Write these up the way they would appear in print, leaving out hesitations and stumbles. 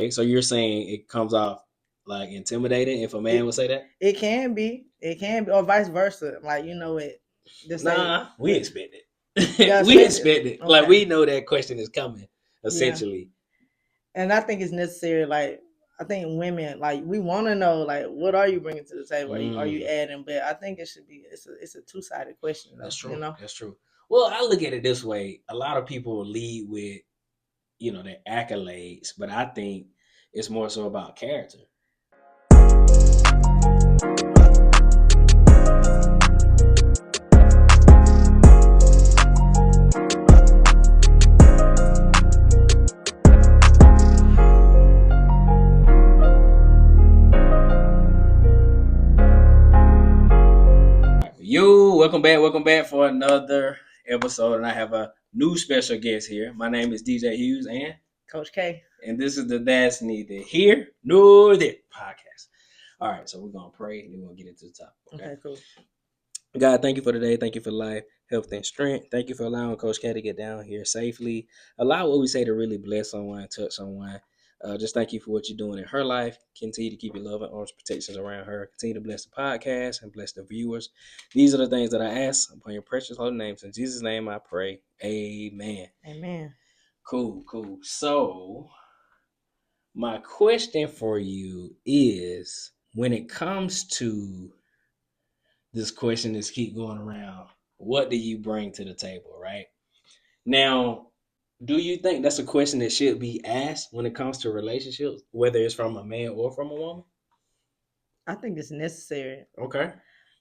Okay, so you're saying it comes off like intimidating if a man would say that? It can be, or vice versa. Like it. Just say, Nah, we expect y'all it. We expect it. expect it. Like Okay, we know that question is coming, yeah, essentially. and I think it's necessary. Like I think women, like we want to know, like what are you bringing to the table? Are you Mm, adding? But I think it should be. It's a two-sided question, though. that's true. That's true. Well, I look at it this way. A lot of people lead with, their accolades, but I think it's more so about character. Yo, welcome back for another episode, and I have a new special guest here. My name is DJ Hughes, Coach K. and this is the That's Neither Here Nor There podcast. All right, so we're gonna pray, and then we'll get into the topic. Okay, cool. God, thank you for today. Thank you for life, health, and strength. Thank you for allowing Coach K to get down here safely. Allow what we say to really bless someone, touch someone. Just thank you for what you're doing in her life. Continue to keep your love and arms protections around her. Continue to bless the podcast and bless the viewers. These are the things that I ask upon your precious holy names. In Jesus' name I pray. Amen. Amen. Cool. So, my question for you is, when it comes to this question that's keep going around, what do you bring to the table, right? Now, do you think that's a question that should be asked when it comes to relationships, whether it's from a man or from a woman? I think it's necessary. Okay.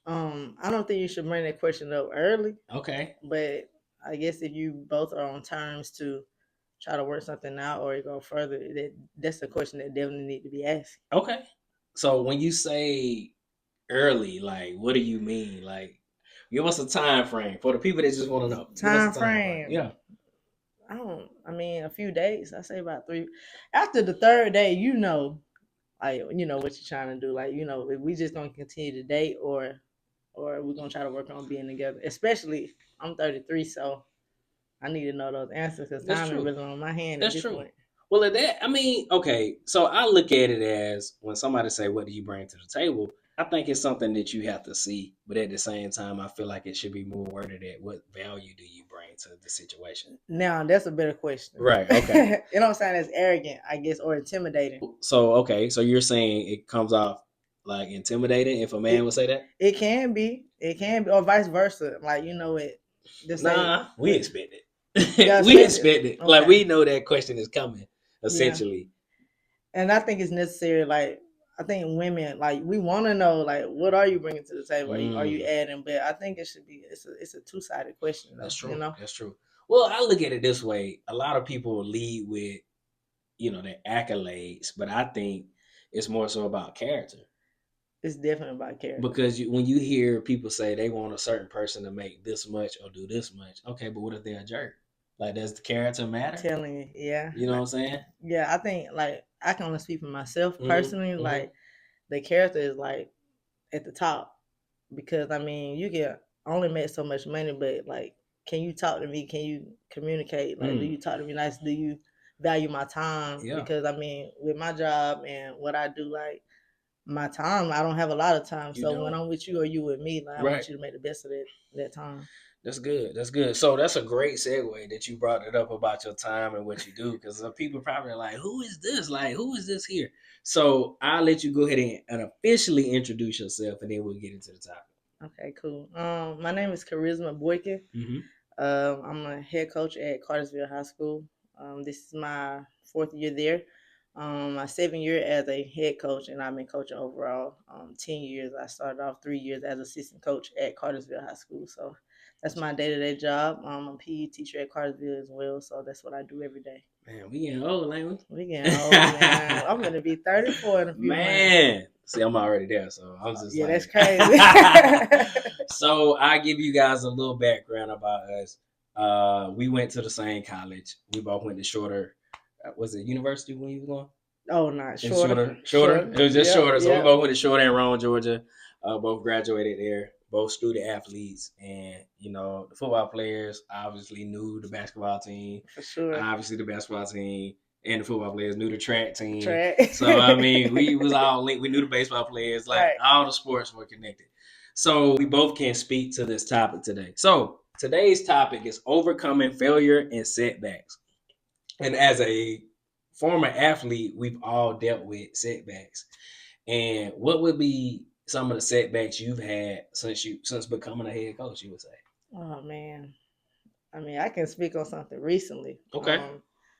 I don't think you should bring that question up early, Okay. but I guess if you both are on terms to try to work something out or go further, that's a question that definitely need to be asked. Okay. So when you say early, like what do you mean? Like give us a time frame for the people that just want to know. Give us a Time time frame. frame. Yeah. I mean, a few days. I say about 3. After the third day, like what you're trying to do. Like if we just gonna continue to date or we're gonna try to work on being together. Especially, I'm 33, so I need to know those answers because That's time is true. really on my hand at That's this true. point. Well, at that, I mean, okay. So I look at it as when somebody say, "What do you bring to the table?" I think it's something that you have to see, but at the same time, I feel like it should be more worded at what value do you bring to the situation. Now that's a better question. Right. Okay. You know what I'm saying? It's arrogant, I guess, or intimidating. So okay. So you're saying it comes off like intimidating if a man It would say that? it can be, or vice versa. Like it. Just say, Nah, we expect it. y'all We expect it. expect it. Like Okay, we know that question is coming. yeah. Essentially. And I think it's necessary. Like I think women, like we want to know, like what are you bringing to the table? Are you Mm. adding? But I think it should be. It's a two-sided question, though. That's true. That's true. Well, I look at it this way. A lot of people lead with, their accolades, but I think it's more so about character. It's definitely about character. Because when you hear people say they want a certain person to make this much or do this much, okay, but what if they're a jerk? Like, does the character matter? Telling you, yeah. You know what I'm saying? Yeah, I think like I can only speak for myself personally. Mm-hmm. Like the character is like at the top because I mean you can only make so much money, but like, can you talk to me? Can you communicate? Like, do you talk to me nice? Do you value my time? Yeah. Because I mean, with my job and what I do, like my time, I don't have a lot of time. You So when don't. I'm with you or you with me, like I Right. want you to make the best of that time. That's good. That's good. So that's a great segue that you brought it up about your time and what you do, because people probably are like, "Who is this? Like, who is this here?" So I'll let you go ahead and officially introduce yourself, and then we'll get into the topic. Okay, cool. My name is Karisma Boykin. Mm-hmm. I'm a head coach at Cartersville High School. This is my 4th year there. My 7th year as a head coach, and I've been coaching overall 10 years. I started off 3 years as assistant coach at Cartersville High School. So that's my day-to-day job. I'm a PE teacher at Cartersville as well. So that's what I do every day. Man, we getting old, ain't we? Getting old, man. I'm going to be 34 in a few months. See, I'm already there, so I'm just yeah, like... that's crazy. So I give you guys a little background about us. We went to the same college. We both went to Shorter. Was it university when you was going? Oh, not Shorter. Shorter. It was just Shorter. So yeah. we both went to Shorter in Rome, Georgia. Both graduated there. Both student athletes, and the football players obviously knew the basketball team. For sure. Obviously, the basketball team and the football players knew the track team. Track. So I mean, we was all linked. We knew the baseball players. Like Right. all the sports were connected. So we both can speak to this topic today. So today's topic is overcoming failure and setbacks. And as a former athlete, we've all dealt with setbacks. And what would be some of the setbacks you've had since becoming a head coach? You would say. Oh man. I mean, I can speak on something recently. Okay.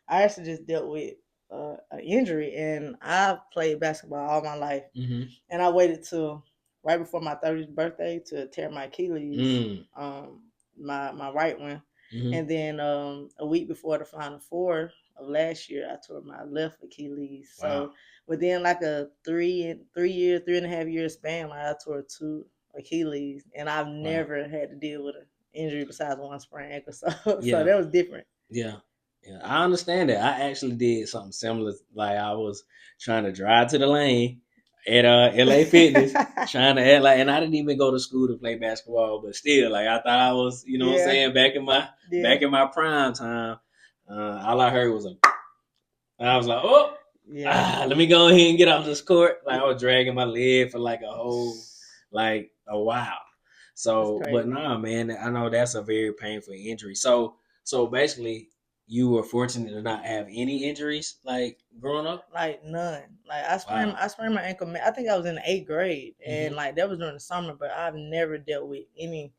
I actually just dealt with an injury, and I've played basketball all my life, and I waited till right before my 30th birthday to tear my Achilles, my right one, and then a week before the Final Four of last year, I tore my left Achilles. Wow. So within like a 3.5 year span, like I tore two Achilles, and I've never had to deal with an injury besides one sprained ankle. So so that was different. Yeah. Yeah, I understand that. I actually did something similar. Like I was trying to drive to the lane at LA Fitness, trying to act like, and I didn't even go to school to play basketball, but still, like I thought I was, you know what I'm saying, back in my prime time. All I heard was I was like, oh, let me go ahead and get off this court. Like I was dragging my leg for like a while. So, but nah, man, I know that's a very painful injury. So basically, you were fortunate to not have any injuries, like growing up. Like none. Like I sprained my ankle. I think I was in the 8th grade, and like that was during the summer. But I've never dealt with any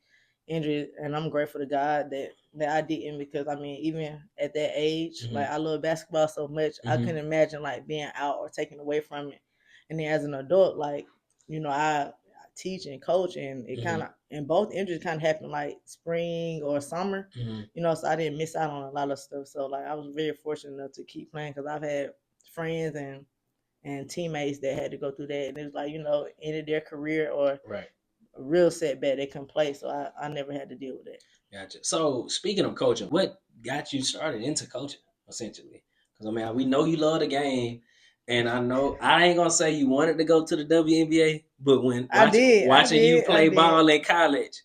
injuries, and I'm grateful to God that I didn't, because I mean, even at that age, like I love basketball so much, I couldn't imagine like being out or taken away from it. And then as an adult, like I teach and coach, and it kind of, and both injuries kind of happened like spring or summer, so I didn't miss out on a lot of stuff. So like I was very fortunate enough to keep playing, because I've had friends and teammates that had to go through that, and it was like ended their career or a real setback, they couldn't play. So I never had to deal with that. Gotcha. So speaking of coaching, what got you started into coaching essentially? Because I mean, we know you love the game. And I know I ain't gonna say you wanted to go to the WNBA, but when watching you play ball in college,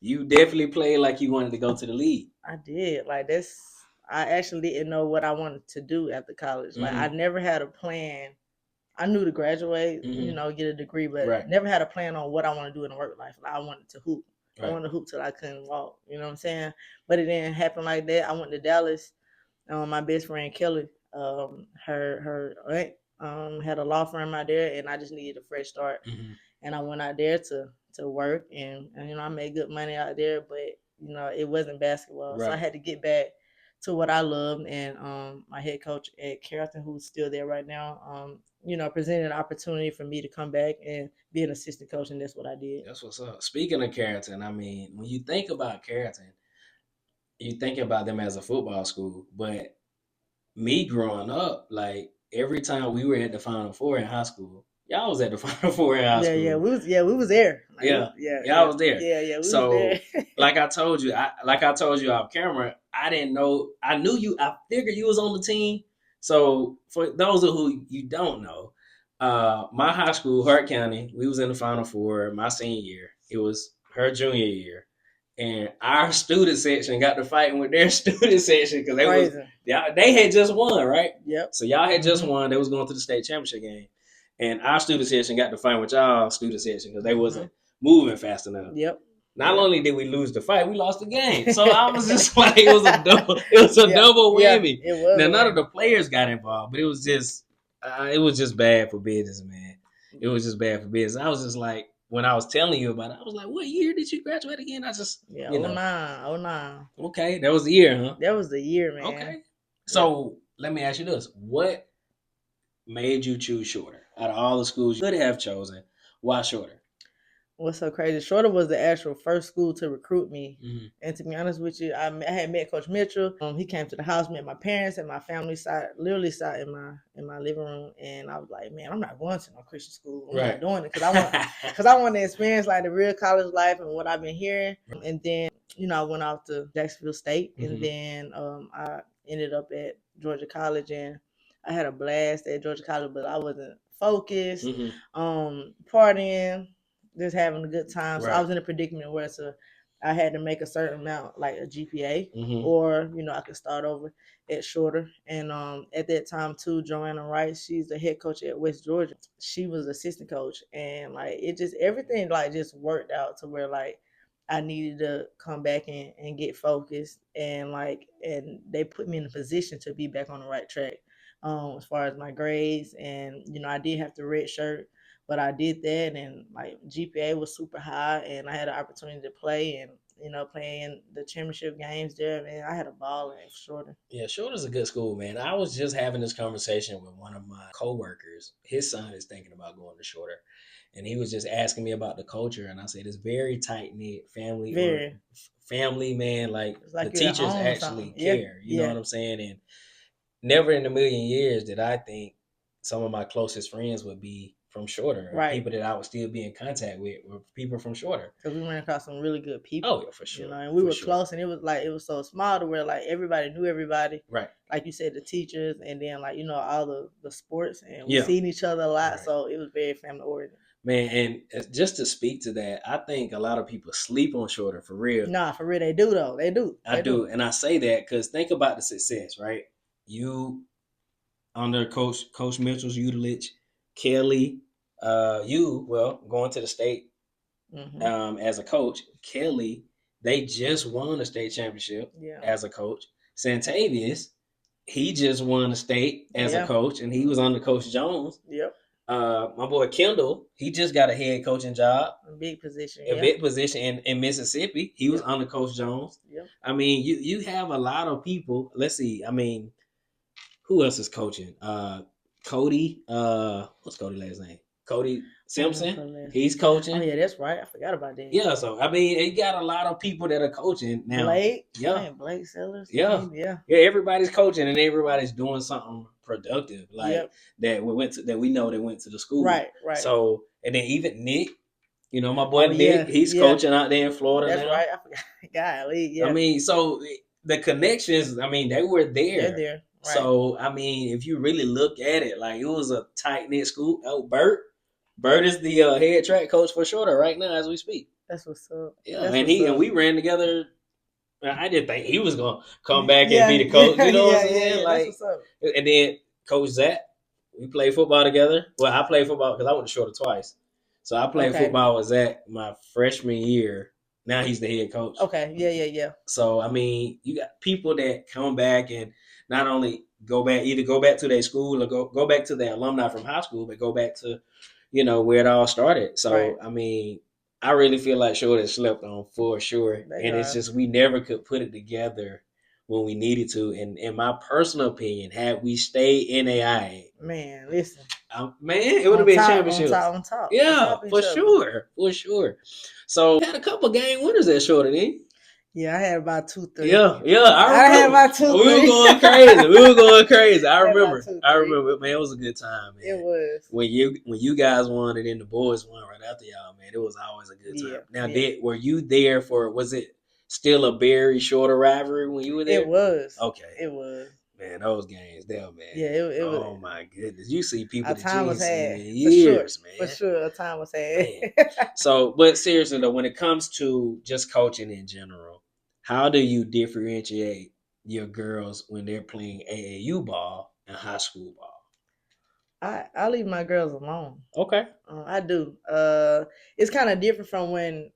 you definitely played like you wanted to go to the league. I did. Like I actually didn't know what I wanted to do after college. Like I never had a plan. I knew to graduate, get a degree, but never had a plan on what I want to do in the work life. Like I wanted to hoop. I wanted to hoop till I couldn't walk. You know what I'm saying? But it didn't happen like that. I went to Dallas. My best friend Kelly, her aunt had a law firm out there, and I just needed a fresh start. And I went out there to work, and I made good money out there, but it wasn't basketball, so I had to get back to what I loved. And my head coach at Carrollton, who's still there right now, presented an opportunity for me to come back and be an assistant coach, and that's what I did. That's what's up. Speaking of Carrollton, I mean, when you think about Carrollton, you think about them as a football school, but me growing up, like every time we were at the Final Four in high school, y'all was at the Final Four in high school. Yeah, we was there. Like, y'all was there. Yeah, we was there. like I told you off camera, I didn't know. I knew you. I figured you was on the team. So for those of who you don't know, my high school, Hart County, we was in the Final Four my senior year. It was her junior year. And our student section got to fighting with their student section because they had just won, right? Yep. So y'all had just won. They was going to the state championship game, and our student section got to fight with y'all student section because they wasn't moving fast enough. Yep. Not only did we lose the fight, we lost the game. So I was just like, it was a double whammy. It was. Now none of the players got involved, but it was just bad for business, man. It was just bad for business. I was just like, when I was telling you about it, I was like, what year did you graduate again? I just, 09. Okay, that was the year, huh? That was the year, man. Okay. So let me ask you this. What made you choose Shorter? Out of all the schools you could have chosen, why Shorter? What's so crazy? Shorter was the actual first school to recruit me. And to be honest with you, I had met Coach Mitchell. He came to the house, met my parents and my family, literally sat in my living room, and I was like, man, I'm not going to no Christian school. I'm not doing it because I want to experience like the real college life and what I've been hearing. And then I went off to Jacksonville State, and then I ended up at Georgia College, and I had a blast at Georgia College, but I wasn't focused, partying, just having a good time. So I was in a predicament where to I had to make a certain amount, like a GPA, Mm-hmm. or I could start over at shorter. And at that time too, Joanna Rice, she's the head coach at West Georgia. She was assistant coach, and like it just everything like just worked out to where like I needed to come back and get focused, and they put me in a position to be back on the right track. As far as my grades, and I did have to red shirt, but I did that, and like GPA was super high, and I had an opportunity to play, and playing the championship games there. Man, I had a ball in Shorter. Yeah, Shorter's a good school, man. I was just having this conversation with one of my coworkers. His son is thinking about going to Shorter, and he was just asking me about the culture, and I said it's very tight knit, Very. family, man. Like It's the like you're at teachers home or actually something. Yeah, care. You know yeah, what I'm saying? And never in a million years did I think some of my closest friends would be from Shorter, or right. people that I would still be in contact with were people from Shorter. Because we ran across some really good Oh people, yeah, for sure, and we for were sure. close, and it was so small to where like everybody knew everybody. Right. Like you said, the teachers, and then like all the sports, and we Yeah. seen each other a lot, Right. so it was very family oriented. Man, and just to speak to that, I think a lot of people sleep on Shorter for real. Nah, for real, they do though. They do. I They do, do. and I say that because think about the success, right? You under Coach Mitchell's tutelage, Kelly, going to the state Mm-hmm. as a coach. Kelly, they just won a state championship Yeah. as a coach. Santavius, he just won a state as a Yeah. coach, and he was under Coach Jones. Yep. My boy Kendall, he just got a head coaching job, A big position. a Yeah. big position in Mississippi. He was Yep. under Coach Jones. Yep. I mean, you have a lot of people. Let's see. I mean, who else is coaching? Cody. What's Cody last name? Cody Simpson. He's Oh coaching. yeah, that's right. I forgot about that. Yeah. So I mean, you got a lot of people that are coaching now. Blake. Yeah. Man, Blake Sellers. Yeah. Yeah. Yeah. Everybody's coaching and everybody's doing something productive, like Yep. that we know they went to the school. Right. Right. So and then even Nick. My boy Oh yeah. Nick, he's Yeah. coaching out there in Florida That's now. right. I forgot. Golly. Yeah. I mean, so the connections, I mean, they were there. They're there. Right. So, I mean, if you really look at it, like it was a tight knit school. Oh, Bert is the head track coach for Shorter right now as we speak. That's what's up. Yeah, That's and what's up. and we ran together. I didn't think he was gonna come back and be the coach. You know what I'm saying? Like, that's what's up. and then Coach Zach, we played football together. Well, I played football because I went to Shorter twice. So I played football with Zach my freshman year. Now he's the head coach. Okay. Yeah. So I mean, you got people that come back and not only either go back to their school or go back to their alumni from high school, but go back to where it all started. So Right. I mean, I really feel like Shorter slept on for sure, and it's just we never could put it together when we needed to. And in my personal opinion, had we stayed NAIA, man, listen, man, it would have been championships. On top. Yeah, for sure. So we had a couple game winners at Shorter, didn't you? Yeah, I had about 2-3. Yeah, I had about 2-3. We were going crazy. I remember, man. It was a good time, man. It was when you guys won and then the boys won right after y'all, man. It was always a good time. Now, were you there for? Was it still a very Shorter rivalry when you were there? It was. Okay. It was. Man, those games, man. Yeah, it was. Oh my goodness, you see people a time was had in years, man. For sure, a time was had. So, but seriously though, when it comes to just coaching in general, how do you differentiate your girls when they're playing AAU ball and high school ball? I leave my girls alone. Okay. I do. It's kind of different from when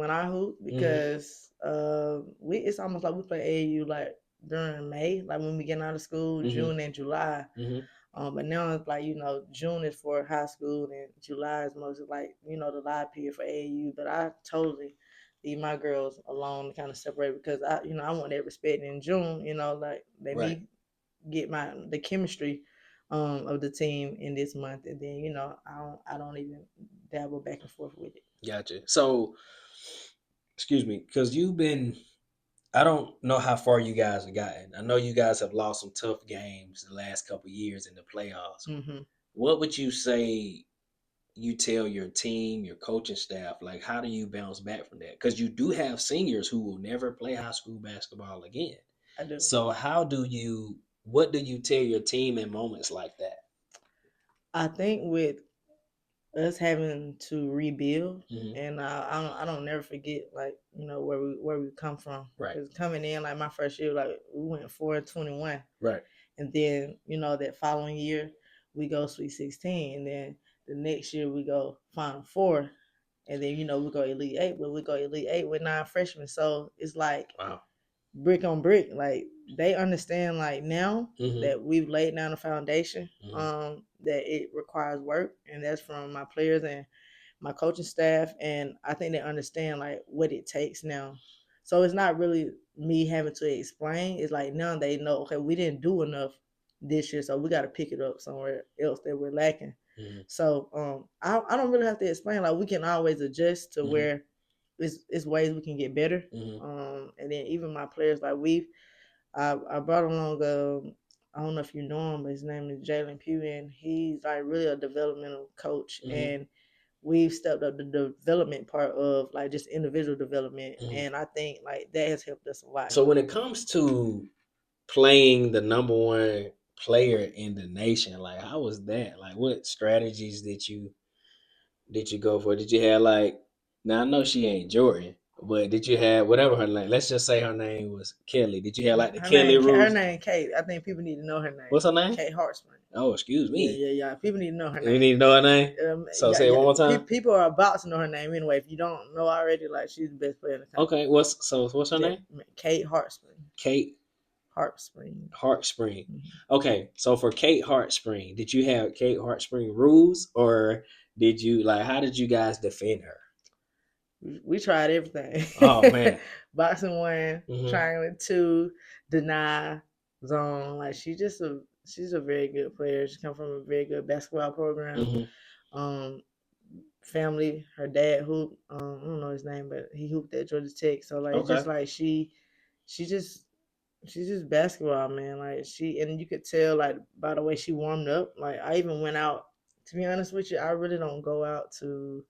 I hoop because it's almost like we play AAU like during May, like when we get out of school, June and July. But now it's like June is for high school and July is mostly like the live period for AAU. But I totally leave my girls alone to kind of separate because I want that respect in June. Like let me get the chemistry of the team in this month, and then I don't even dabble back and forth with it. Gotcha. So, excuse me, because I don't know how far you guys have gotten. I know you guys have lost some tough games the last couple of years in the playoffs. What would you say you tell your team, your coaching staff, like how do you bounce back from that? Because you do have seniors who will never play high school basketball again. I do. So what do you tell your team in moments like that? I think with us having to rebuild, Mm-hmm. and I don't never forget, like, where we come from. Right. Because coming in, like, my first year, like, we went 4-21, Right. and then that following year we go Sweet 16, and then the next year we go Final Four, and then we go Elite Eight, but we go Elite Eight with 9 freshmen. So it's like, wow, brick on brick. Like, they understand, like, now mm-hmm. that we've laid down a foundation, Mm-hmm. that it requires work, and that's from my players and my coaching staff, and I think they understand, like, what it takes now. So it's not really me having to explain. It's like, now they know, okay, we didn't do enough this year, so we got to pick it up somewhere else that we're lacking. Mm-hmm. So I don't really have to explain. Like, we can always adjust to, mm-hmm, where it's ways we can get better. Mm-hmm. And then even my players, like, I brought along I don't know if you know him, but his name is Jalen Pugh, and he's like really a developmental coach. Mm-hmm. And we've stepped up the development part of, like, just individual development. Mm-hmm. And I think, like, that has helped us a lot. So when it comes to playing the number one player in the nation, like, how was that? Like, what strategies did you go for? Did you have, like, now I know she ain't Jordan, but did you have whatever her name? Let's just say her name was Kelly. Did you have, like, the Kelly rules? Her name Kate. I think people need to know her name. What's her name? Kate Hartsman. Oh, excuse me. Yeah. People need to know her name. You need to know her name? So say it one more time. People are about to know her name anyway. If you don't know already, like, she's the best player in the country. Okay, what's her name? Kate Hartsman. Kate Hartspring. Mm-hmm. Okay, so for Kate Hartspring, did you have Kate Hartspring rules, or did you, like, how did you guys defend her? We tried everything. Oh man. Boxing 1, mm-hmm, triangle 2, deny, zone. Like, she's a very good player. She comes from a very good basketball program. Mm-hmm. Family, her dad hooped. I don't know his name, but he hooped at Georgia Tech. So, like, okay, just like she's just basketball, man. Like, and you could tell, like, by the way she warmed up. Like, I even went out. To be honest with you, I really don't go out to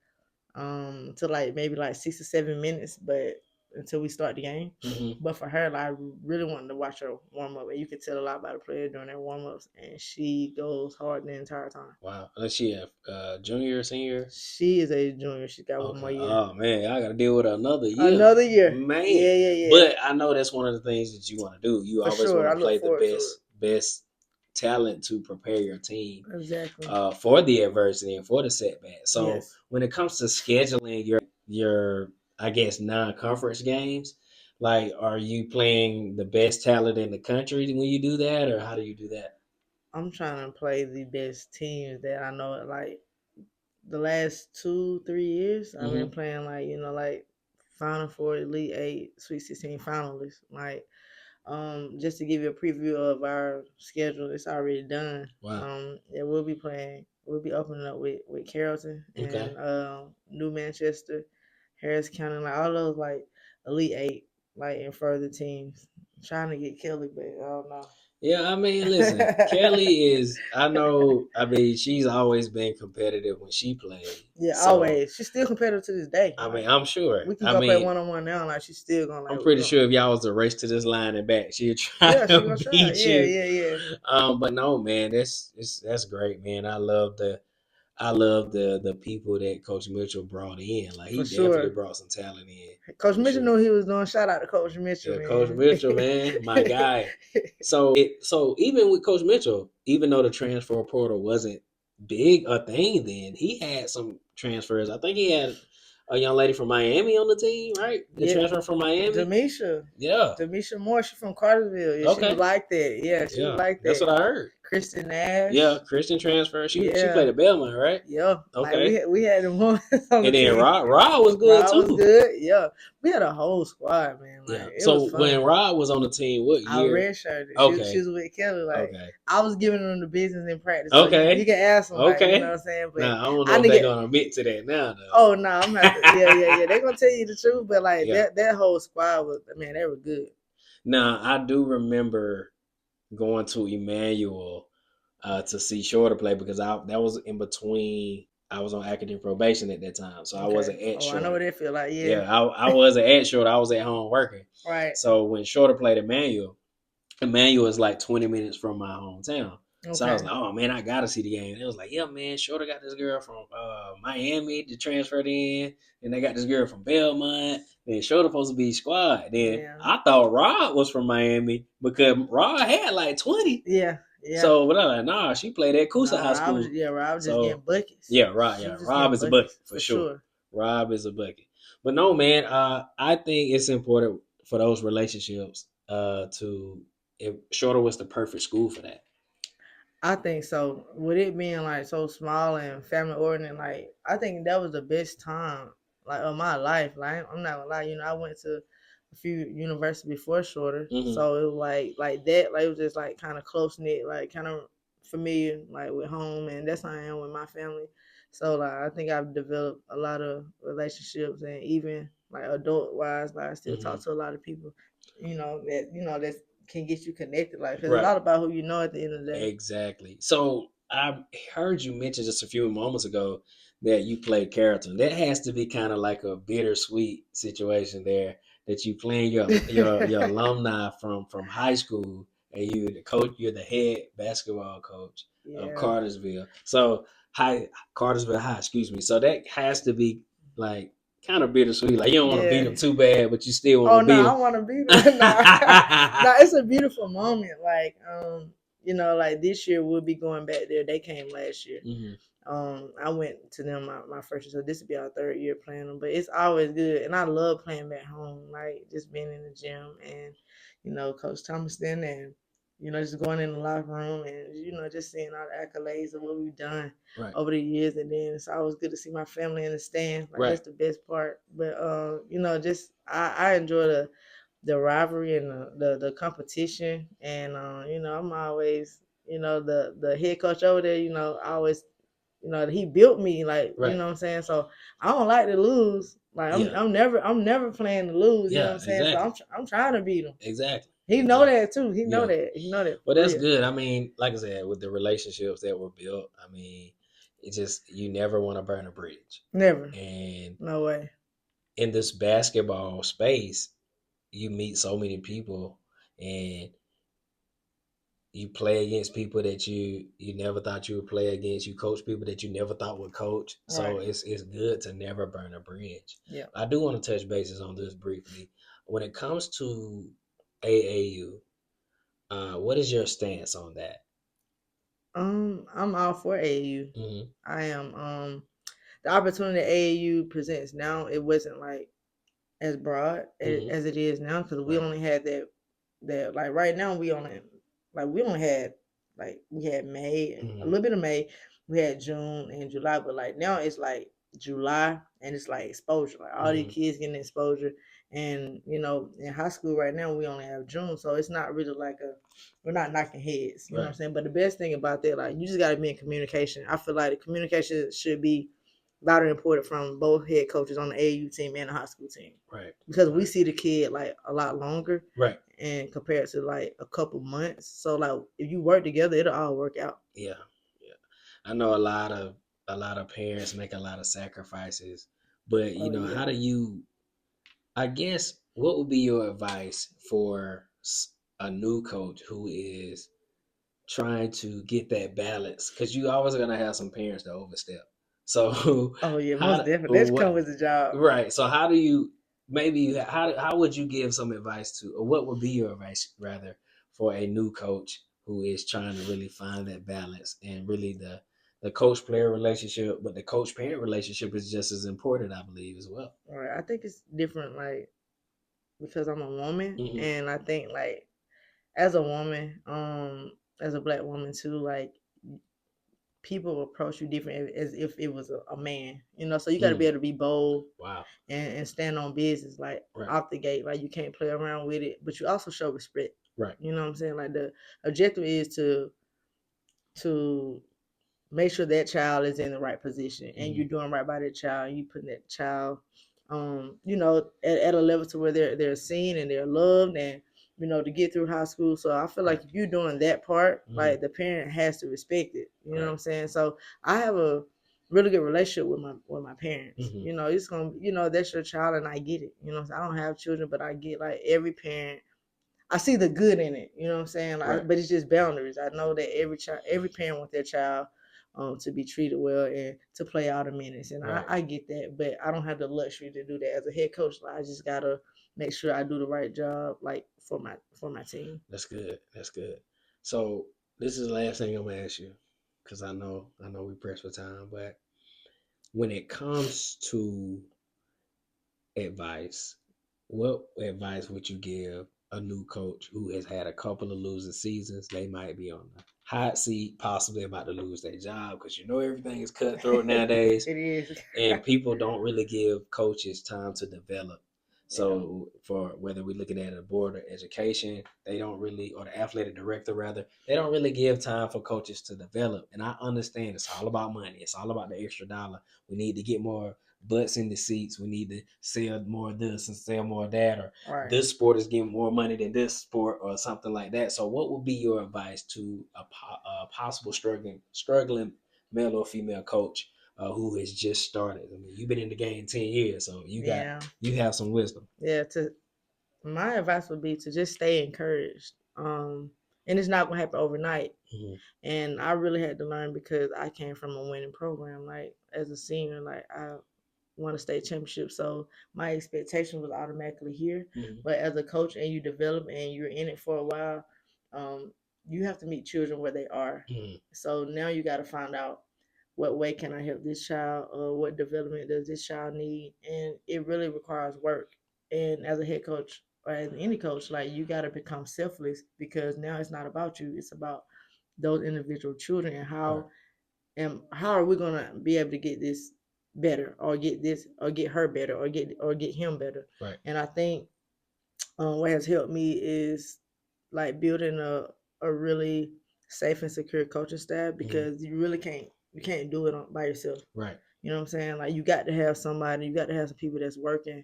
like maybe like 6 or 7 minutes, but until we start the game. Mm-hmm. But for her, like, I really wanted to watch her warm up, and you could tell a lot about the player during their warm ups, and she goes hard the entire time. Wow, is she a junior or senior? She is a junior. She got one more year. Oh man, I got to deal with her another year. Man. Yeah. But I know that's one of the things that you want to do. You for always sure. want to play the best talent to prepare your team, exactly, for the adversity and for the setback. So yes, when it comes to scheduling your I guess non-conference games, like, are you playing the best talent in the country when you do that, or how do you do that? I'm trying to play the best teams that I know. Like, the last 2-3 years, I've been playing, like, like Final Four, Elite Eight, Sweet 16 finalists. Like, just to give you a preview of our schedule, it's already done. Wow. Yeah, we'll be opening up with Carrollton and New Manchester, Harris County, like all those, like, Elite Eight, like, and further teams. I'm trying to get Kelly, but I don't know. Yeah, I mean, listen, Kelly is, she's always been competitive when she played. Yeah, so, always. She's still competitive to this day. I mean, I'm sure. We can go play one-on-one now, like, she's still going to, like, I'm pretty sure if y'all was to race to this line and back, she'd try to beat you. Yeah. But no, man, that's great, man. I love the people that Coach Mitchell brought in. Like, he definitely brought some talent in. Coach Mitchell knew he was doing. Shout out to Coach Mitchell, man. Coach Mitchell, man, my guy. So even with Coach Mitchell, even though the transfer portal wasn't big a thing then, he had some transfers. I think he had a young lady from Miami on the team, right? The transfer from Miami. Demisha. Yeah. Demisha Moore, she's from Cartersville. Yeah, okay. She was like that. Yeah, she was like that. That's what I heard. Kristen Nash. Yeah, Kristen transfer. She played at Belmont, right? Yeah. Okay. Like, we had them on and then Rod was good too. Rod was good. Yeah. We had a whole squad, man. Like, yeah. So when Rod was on the team, what year? I redshirted. Okay. She was with Kelly. Like, I was giving them the business in practice. Okay. So you can ask them. Okay. Like, you know what I'm saying? But I don't know if they're gonna admit to that now, though. Oh no, I'm not. Yeah. They're gonna tell you the truth, but like that whole squad was, man, they were good. Now I do remember going to Emmanuel to see Shorter play, because that was in between. I was on academic probation at that time, so I wasn't at Shorter. I know what it feel like. Yeah, I wasn't at Shorter. I was at home working. Right. So when Shorter played Emmanuel is like 20 minutes from my hometown. So I was Okay. like, oh man, I gotta see the game. And it was like, yeah, man, Shorter got this girl from Miami that transferred in, and they got this girl from Belmont. Then Shorter supposed to be squad. Then Yeah. I thought Rod was from Miami because Rod had like 20. Yeah. Yeah. So, but I was like, nah, she played at No, Coosa High Rob was School. Rob was just getting So buckets. yeah, Rob, She yeah, was just Rob getting is a bucket buckets for for sure. sure. Rob is a bucket. But no, man, I think it's important for those relationships to if Shorter was the perfect school for that. I think so. With it being like so small and family oriented, like I think that was the best time like of my life. Like I'm not gonna lie, I went to a few universities before Shorter, Mm-hmm. so it was like that. Like it was just like kind of close knit, like kind of familiar, like with home, and that's how I am with my family. So like I think I've developed a lot of relationships, and even like adult wise, like I still Mm-hmm. talk to a lot of people. That can get you connected, like because it's Right. all about who you know at the end of the day. Exactly. So I heard you mention just a few moments ago that you played character. That has to be kind of like a bittersweet situation there that you playing your alumni from high school and you the coach, you're the head basketball coach of Yeah. Cartersville. So high Cartersville High, excuse me. So that has to be like kind of bittersweet. Like you don't want to beat Yeah. them too bad, but you still want Oh to no, beat I them. want to be there. Nah, it's a beautiful moment. Like like this year we'll be going back there. They came last year. Hmm. I went to them my first year, so this will be our third year playing them. But it's always good, and I love playing back home, like just being in the gym and Coach Thomaston and just going in the locker room and just seeing all the accolades of what we've done Right. over the years, and then it's always good to see my family in the stand. Like Right. that's the best part. But just I enjoy the rivalry and the competition, and I'm always the head coach over there. I always he built me, like Right. what I'm saying. So I don't like to lose. Like Yeah. I'm never playing to lose. You know what Yeah. I'm saying. So Exactly. I'm trying to beat him. Exactly. He know Exactly. that too. He know Yeah. that. He know that Well, for that's real. good. I mean, like I said, with the relationships that were built, I mean, it just you never want to burn a bridge. Never. And No way. in this basketball space, you meet so many people, and you play against people that you never thought you would play against. You coach people that you never thought would coach. So Right. it's good to never burn a bridge. Yeah. I do want to touch bases on this briefly. When it comes to AAU, what is your stance on that? I'm all for AAU. Hmm. I am. The opportunity AAU presents now, it wasn't like as broad Hmm. as it is now, because we Right. only had that like right now we only had like we had May, a Hmm. little bit of May, we had June and July, but like now it's like July and it's like exposure, like all these Hmm. kids getting exposure. And in high school right now we only have June, so it's not really like we're not knocking heads, you know what I'm Right. saying. But the best thing about that, like, you just got to be in communication. I feel like the communication should be louder important from both head coaches on the AAU team and the high school team, Right. because we Right. see the kid like a lot longer Right. and compared to like a couple months. So like if you work together, it'll all work out. Yeah. Yeah. I know a lot of parents make a lot of sacrifices, but Oh how yeah. do you? I guess what would be your advice for a new coach who is trying to get that balance? Because you always gonna have some parents that overstep. So Oh yeah, most how definitely. That what comes with the job. right? So how do you maybe how would you give some advice to, or what would be your advice rather for a new coach who is trying to really find that balance and really the coach player relationship, but the coach parent relationship is just as important, I believe, as well. All right. I think it's different, like because I'm a woman, Hmm. and I think like as a woman, as a black woman too, like people approach you different as if it was a man, so you got to be Mm. able to be bold Wow. and stand on business, like Right. off the gate. Like you can't play around with it, but you also show respect. Right. You know what I'm saying? Like the objective is to make sure that child is in the right position and Hmm. you're doing right by that child. You putting that child, at a level to where they're seen and they're loved, and to get through high school. So I feel Right. like if you're doing that part, Hmm. like the parent has to respect it. You know what Right. I'm saying? So I have a really good relationship with my parents. Hmm. It's gonna, that's your child, and I get it. I don't have children, but I get like every parent. I see the good in it. You know what I'm saying? Like, Right. but it's just boundaries. I know that every parent wants their child to be treated well and to play all the minutes, and Right. I get that, but I don't have the luxury to do that as a head coach. Like, I just gotta make sure I do the right job, like for my team. That's good. That's good. So this is the last thing I'm gonna ask you, because I know we pressed for time, but when it comes to advice, what advice would you give a new coach who has had a couple of losing seasons? They might be on the hot seat, possibly about to lose their job, because you know everything is cutthroat nowadays, It is. and people don't really give coaches time to develop. Yeah. So for whether we're looking at the board of education, they don't really, or the athletic director rather, they don't really give time for coaches to develop. And I understand it's all about money. It's all about the extra dollar. We need to get more butts in the seats. We need to sell more of this and sell more of that, or Right. this sport is getting more money than this sport, or something like that. So what would be your advice to a possible struggling male or female coach who has just started? I mean, you've been in the game 10 years, so Yeah. you have some wisdom. Yeah. To My advice would be to just stay encouraged. And it's not gonna happen overnight. Mm-hmm. And I really had to learn because I came from a winning program. Like as a senior, like I won a state championship, so my expectation was automatically here. Mm-hmm. But as a coach, and you develop, and you're in it for a while, you have to meet children where they are. Mm-hmm. So now you got to find out what way can I help this child, or what development does this child need, and it really requires work. And as a head coach or as any coach, like you got to become selfless because now it's not about you; it's about those individual children and Right. how are we gonna be able to get this better, or get this, or get her better, or get him better. Right. And I think what has helped me is like building a really safe and secure coaching staff, Mm-hmm. because you can't do it by yourself. Right. You know what I'm saying? Like you got to have somebody, you got to have some people that's working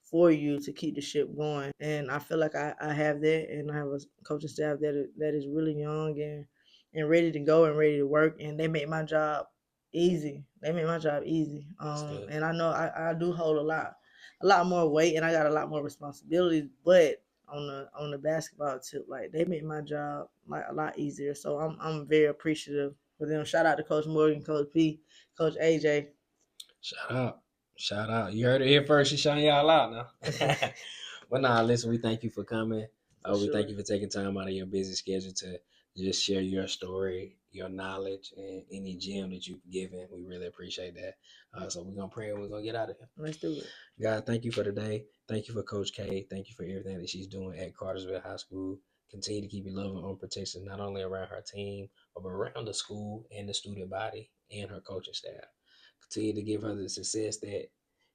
for you to keep the ship going. And I feel like I have that, and I have a coaching staff that is really young and ready to go and ready to work, and they make my job easy. They make my job easy. That's good. And I know I do hold a lot more weight, and I got a lot more responsibilities, but on the basketball tip, like they make my job like a lot easier. So I'm very appreciative for them. Shout out to Coach Morgan, Coach P, Coach AJ. Shout out. Shout out. You heard it here first. She's shouting y'all out now. Well, nah, listen, we thank you for coming. For We thank sure. you for taking time out of your busy schedule to just share your story, your knowledge, and any gem that you've given. We really appreciate that. So we're going to pray and we're going to get out of here. Let's do it. God, thank you for today. Thank you for Coach K. Thank you for everything that she's doing at Cartersville High School. Continue to keep your love and own protection, not only around her team, but around the school and the student body and her coaching staff. Continue to give her the success that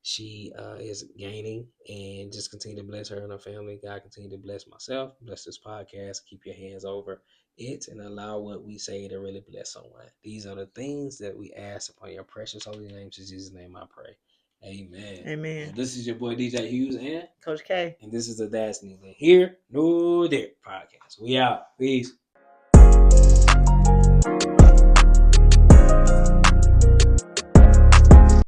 she is gaining, and just continue to bless her and her family. God, continue to bless myself, bless this podcast. Keep your hands over it and allow what we say to really bless someone. These are the things that we ask upon your precious holy name. In Jesus' name I pray. Amen. Amen. Well, this is your boy DJ Hughes, Coach K. and this is the That's Neither Here Nor There podcast. We out. Peace.